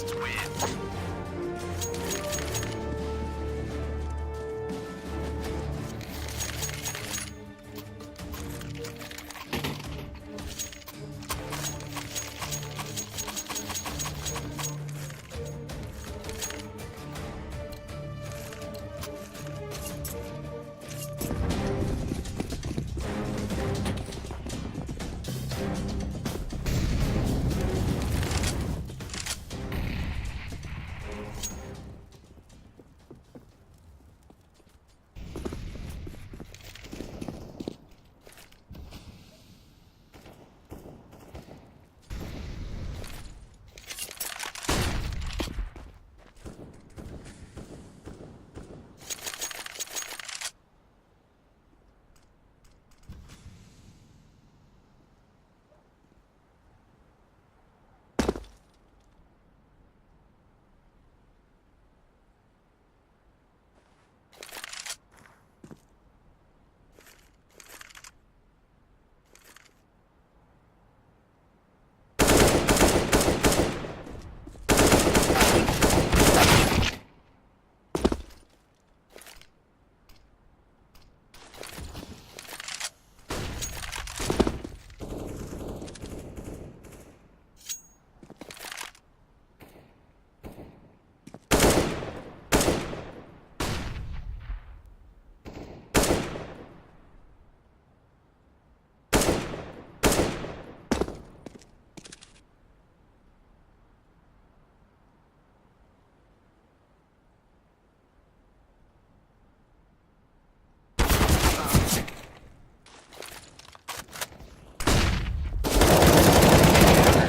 Terrorists win.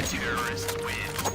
Terrorists win.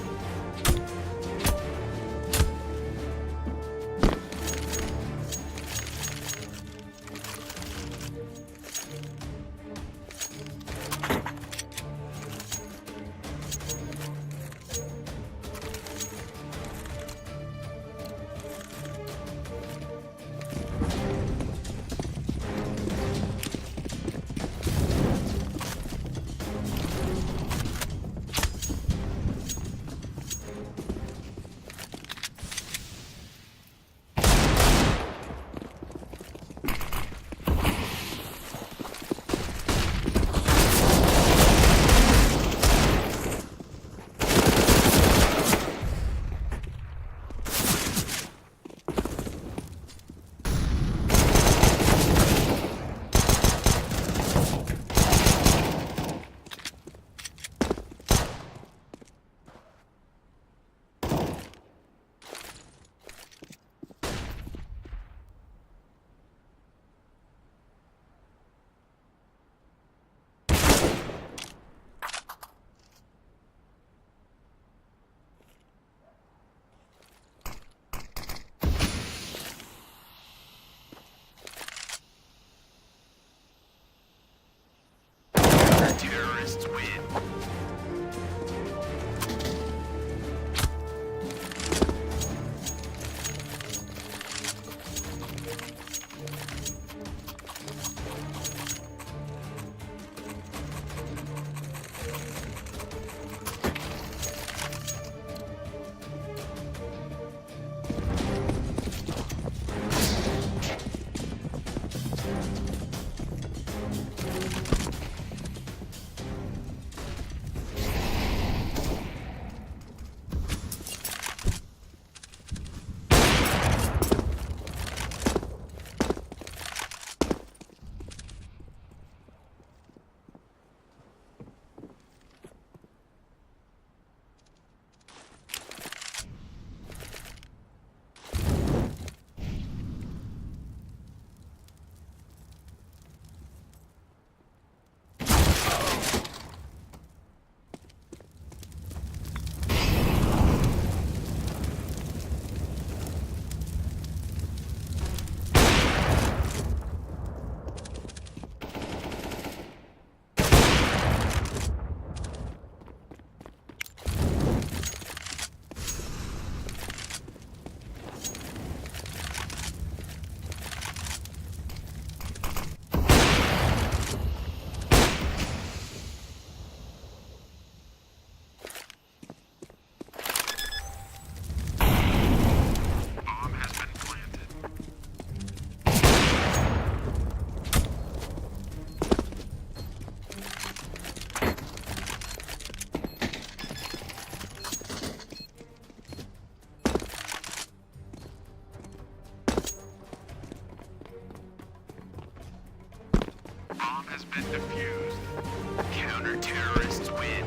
Terrorists win. Bomb has been defused. Counter-terrorists win.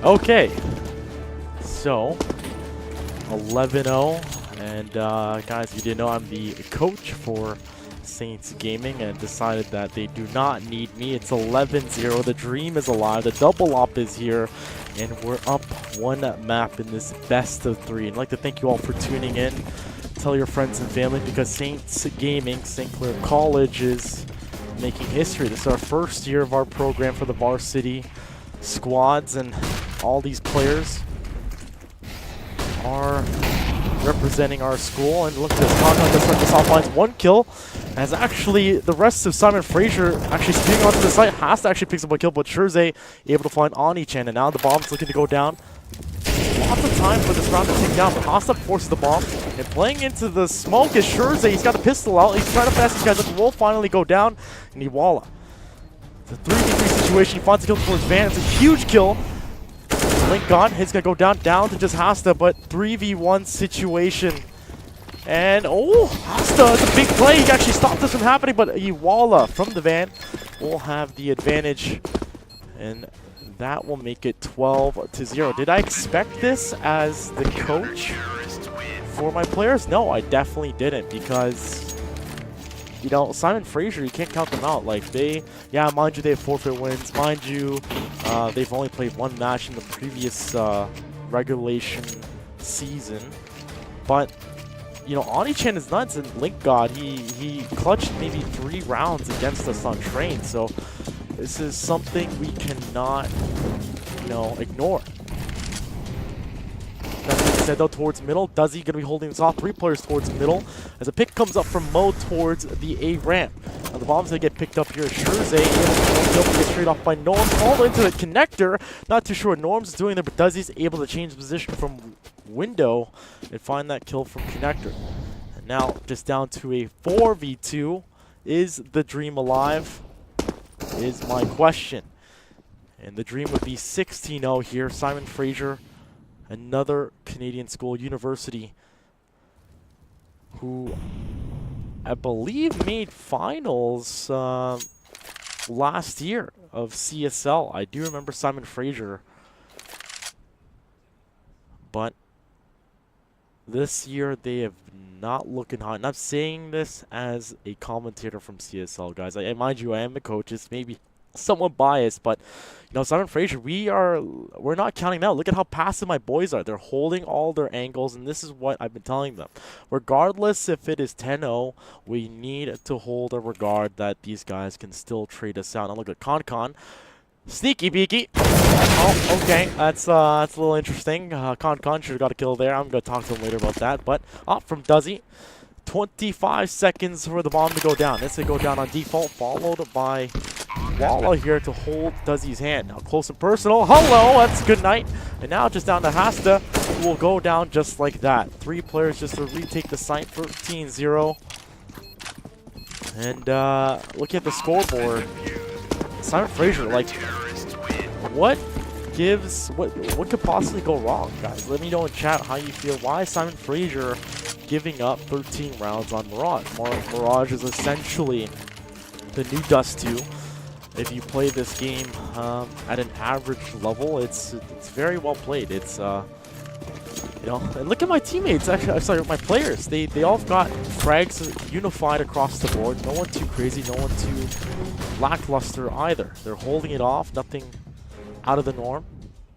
Okay, so 11-0, and guys, if you didn't know, I'm the coach for Saints Gaming, and decided that they do not need me. It's 11-0. The dream is alive. The double op is here, and we're up one map in this best of 3. And I'd like to thank you all for tuning in. Tell your friends and family, because Saints Gaming, St. Clair College, is making history. This is our first year of our program for the varsity squads, and all these players are representing our school. And look at this, Conrad just start this offline. 1 kill, as actually the rest of Simon Fraser actually speeding onto the site. Hasta actually picks up a kill, but Sherze able to find Oni-chan, and now the bomb's looking to go down. Lots of time for this round to take down, but Hasta forces the bomb, and playing into the smoke is Sherze. He's got a pistol out. He's trying to pass these guys up. The will finally go down, and Iwala. It's a 3v3 situation. He finds a kill towards Van. It's a huge kill. Link gone. He's going to go down to just Hasta, but 3v1 situation. And, oh, Hasta, it's a big play. He actually stopped this from happening, but Iwala from the Van will have the advantage, and that will make it 12-0. Did I expect this as the coach for my players? No, I definitely didn't, because, you know, Simon Fraser, you can't count them out. Like, yeah, mind you, they have forfeit wins. Mind you, they've only played 1 match in the previous regulation season. But, you know, Oni-chan is nuts, and Link God, he clutched maybe 3 rounds against us on train. So this is something we cannot, you know, ignore. That being said, though, towards middle, Duzzy going to be holding this off. 3 players towards middle, as a pick comes up from Mo towards the A ramp. Now the bomb's going to get picked up here. Sherze able to get straight off by Norm, all into the connector. Not too sure what Norm's doing there, but Duzzy's able to change position from window and find that kill from connector. And now just down to a 4v2. Is the dream alive? Is my question. And the dream would be 16-0 here. Simon Fraser, another Canadian school, university, who I believe made finals last year of CSL. I do remember Simon Fraser, but this year they have not looking hot. And I'm saying this as a commentator from CSL, guys. Mind you, I am the coach. It's maybe somewhat biased, but you know, Simon Fraser, we're not counting out. Look at how passive my boys are. They're holding all their angles, and this is what I've been telling them. Regardless if it is 10-0, we need to hold a regard that these guys can still trade us out. Now look at Con. Sneaky beaky. Oh, okay. That's a little interesting. Con should have got a kill there. I'm going to talk to him later about that. But up from Duzzy. 25 seconds for the bomb to go down. It's going to go down on default, followed by Walla here to hold Duzzy's hand. Now close and personal. Hello, that's a good night. And now just down to Hasta, who will go down just like that. 3 players just to retake the site. 13-0. And looking at the scoreboard, Simon Fraser, like, what could possibly go wrong, guys? Let me know in chat how you feel. Why is Simon Fraser giving up 13 rounds on Mirage? Mirage is essentially the new Dust 2. If you play this game at an average level, it's very well played. It's you know, and look at my teammates. Actually, sorry, my players. They all got frags unified across the board. No one too crazy. No one too lackluster either. They're holding it off. Nothing out of the norm.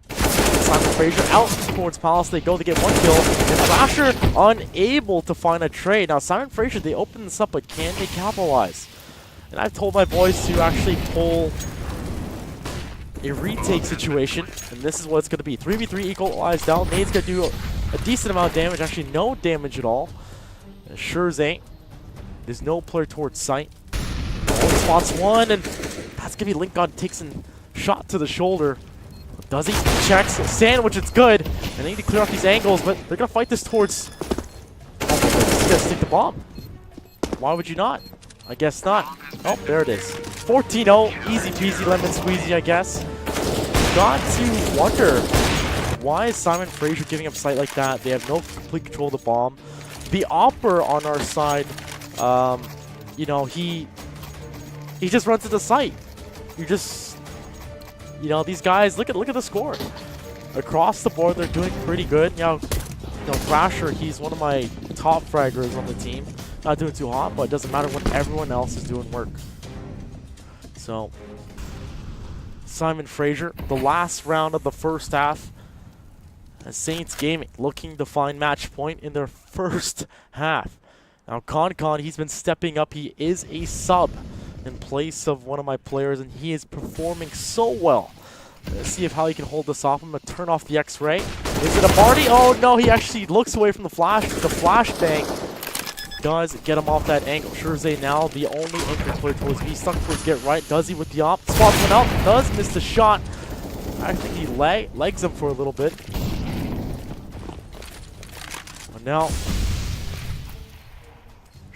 Simon Fraser out towards Palace. They go to get 1 kill. And Thrasher unable to find a trade. Now Simon Fraser, they open this up, but can they capitalize? And I've told my boys to actually pull a retake situation, and this is what it's going to be. 3v3 equalized down. Nade's going to do a decent amount of damage. Actually, no damage at all. Sherze. There's no player towards sight. Only spots 1, and that's going to be Link God takes a shot to the shoulder. Does he? Checks. Sandwich, it's good. And they need to clear off these angles, but they're going to fight this towards... Oh, he's going to stick the bomb. Why would you not? I guess not. Oh, there it is. 14-0. Easy peasy lemon squeezy, I guess. Got to wonder, why is Simon Fraser giving up sight like that? They have no complete control of the bomb. The Opper on our side, you know, he just runs into sight. You just, you know, these guys, look at the score. across the board, they're doing pretty good. Thrasher, he's one of my top fraggers on the team. Not doing too hot, but it doesn't matter when everyone else is doing work. So, Simon Fraser, the last round of the first half. Saints Gaming looking to find match point in their first half. Now, Con, he's been stepping up. He is a sub in place of one of my players, and he is performing so well. Let's see how he can hold this off. I'm going to turn off the X-ray. Is it a Barty? Oh, no, he actually looks away from the flash. The flashbang does get him off that angle. Shurzay now the only anchor player towards me. Stuck towards get right. Does he with the op? Spots one out. Does miss the shot. I think he legs him for a little bit. But now,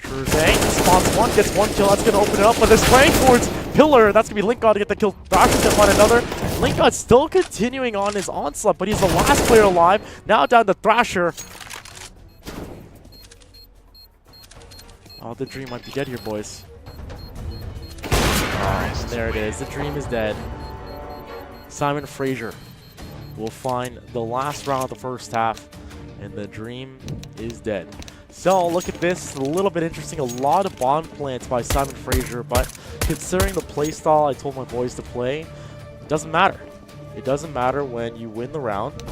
Shurzay spots one, gets one kill. That's going to open it up. But this playing towards Pillar. That's going to be Linkgod to get the kill. Thrasher's going to find another. Linkgod still continuing on his onslaught, but he's the last player alive. Now down to Thrasher. Oh, the dream might be dead here, boys. Oh, there it is. The dream is dead. Simon Fraser will find the last round of the first half, and the dream is dead. So, look at this. A little bit interesting. A lot of bomb plants by Simon Fraser, but considering the playstyle I told my boys to play, it doesn't matter. It doesn't matter when you win the round.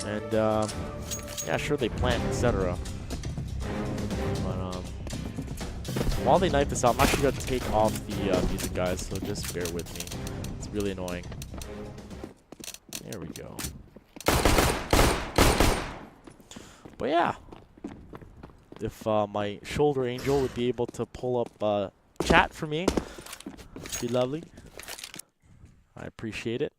And, yeah, sure, they plant, etc. While they knife this out, I'm actually going to take off the music, guys, so just bear with me. It's really annoying. There we go. But yeah, if my shoulder angel would be able to pull up chat for me, it'd be lovely. I appreciate it.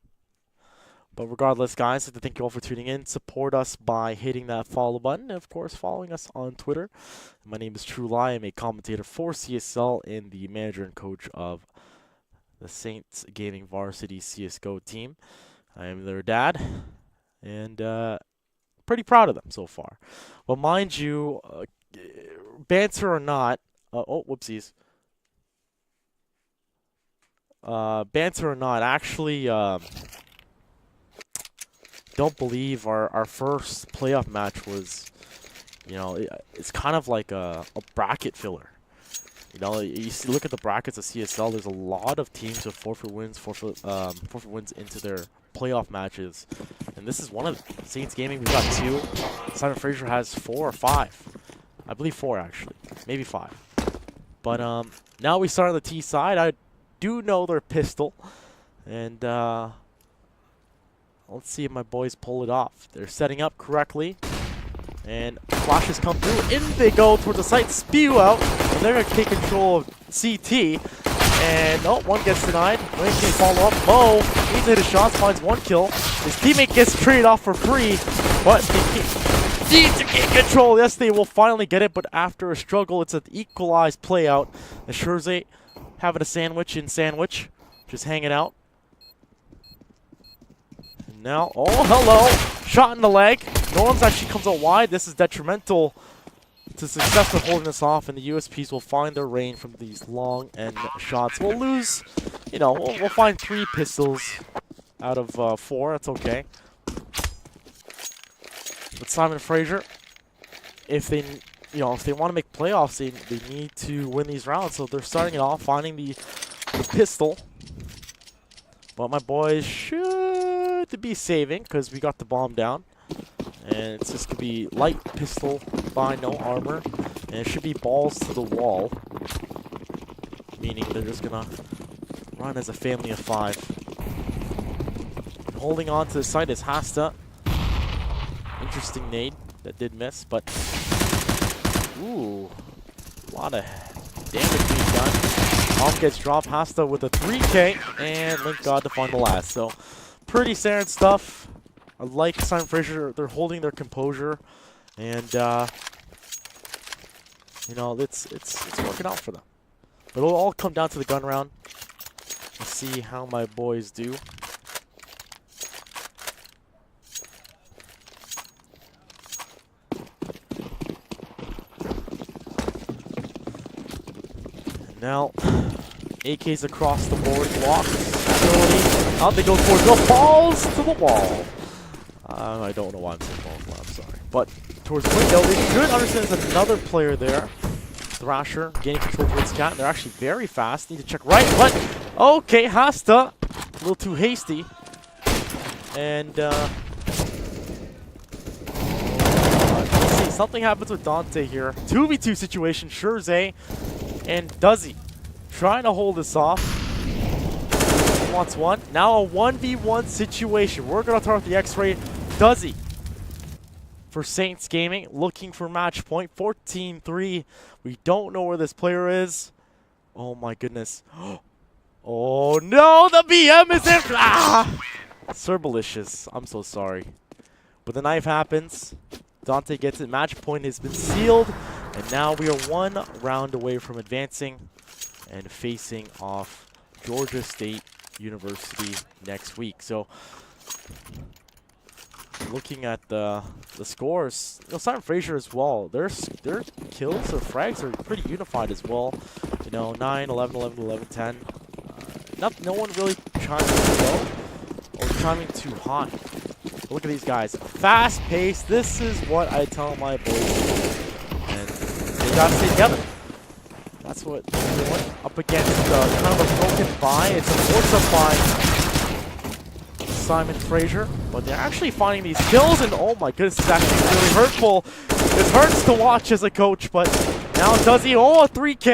But regardless, guys, I'd like to thank you all for tuning in. Support us by hitting that follow button, and of course, following us on Twitter. My name is True Lie. I'm a commentator for CSL and the manager and coach of the Saints Gaming Varsity CSGO team. I am their dad, and pretty proud of them so far. Well, mind you, banter or not, oh, whoopsies. Banter or not, actually, don't believe our first playoff match was, it's kind of like a bracket filler. You see, look at the brackets of CSL. There's a lot of teams with forfeit wins into their playoff matches, and this is one of them. Saints Gaming, we've got 2. Simon Fraser has 4 or 5. I believe 4 actually, maybe 5. But now we start on the T side. I do know their pistol, and let's see if my boys pull it off. They're setting up correctly. And flashes come through. In they go towards the site. Spew out. And they're going to take control of CT. And, oh, one gets denied. Wayne can follow up. Mo needs to hit his shots. Finds 1 kill. His teammate gets traded off for free. But they need to get control. Yes, they will finally get it. But after a struggle, it's an equalized play out. And Shurzay having a sandwich in sandwich. Just hanging out. Now, oh, hello. Shot in the leg. Norms actually comes out wide. This is detrimental to success of holding this off, and the USPs will find their range from these long end shots. We'll lose, we'll find 3 pistols out of 4. That's okay. But Simon Fraser, if they want to make playoffs, they need to win these rounds. So they're starting it off, finding the pistol. But my boys should be saving because we got the bomb down. And it's just going to be light pistol by no armor. And it should be balls to the wall. Meaning they're just going to run as a family of 5. Holding on to the site is Hasta. Interesting nade that did miss, but ooh, a lot of damage being done. Bomb gets dropped. Hasta with a 3K, and Linkgod to find the last. So pretty standard stuff. I like Simon Fraser. They're holding their composure, and it's working out for them. But it'll all come down to the gun round. Let's see how my boys do. And now, AKs across the board, blocks, ability. Out they go for the balls to the wall. I don't know why I'm saying both. I'm sorry. But towards the window, they should understand there's another player there. Thrasher gaining control towards Cat. They're actually very fast. Need to check right, but okay, Hasta. A little too hasty. And let's see. Something happens with Dante here. 2v2 situation. Scherze and Duzzy trying to hold this off. Wants one. Now a 1v1 situation. We're going to start with the X-Ray. Duzzy for Saints Gaming, looking for match point. 14-3. We don't know where this player is. Oh my goodness. Oh no, the BM is in. Ah! Serbalicious. I'm so sorry. But the knife happens. Dante gets it. Match point has been sealed. And now we are 1 round away from advancing and facing off Georgia State University next week. So looking at the scores, you know, Simon Fraser as well, their kills or frags are pretty unified as well. You know, 9, 11, 11, 11, 10. No one really chiming too low or chiming too high. Look at these guys. Fast pace. This is what I tell my boys. And they gotta stay together. That's what they're doing. Up against kind of a broken buy. It's a force-up by Simon Fraser. But they're actually finding these kills. And oh my goodness, it's actually really hurtful. It hurts to watch as a coach. But now does he? Oh, a 3K.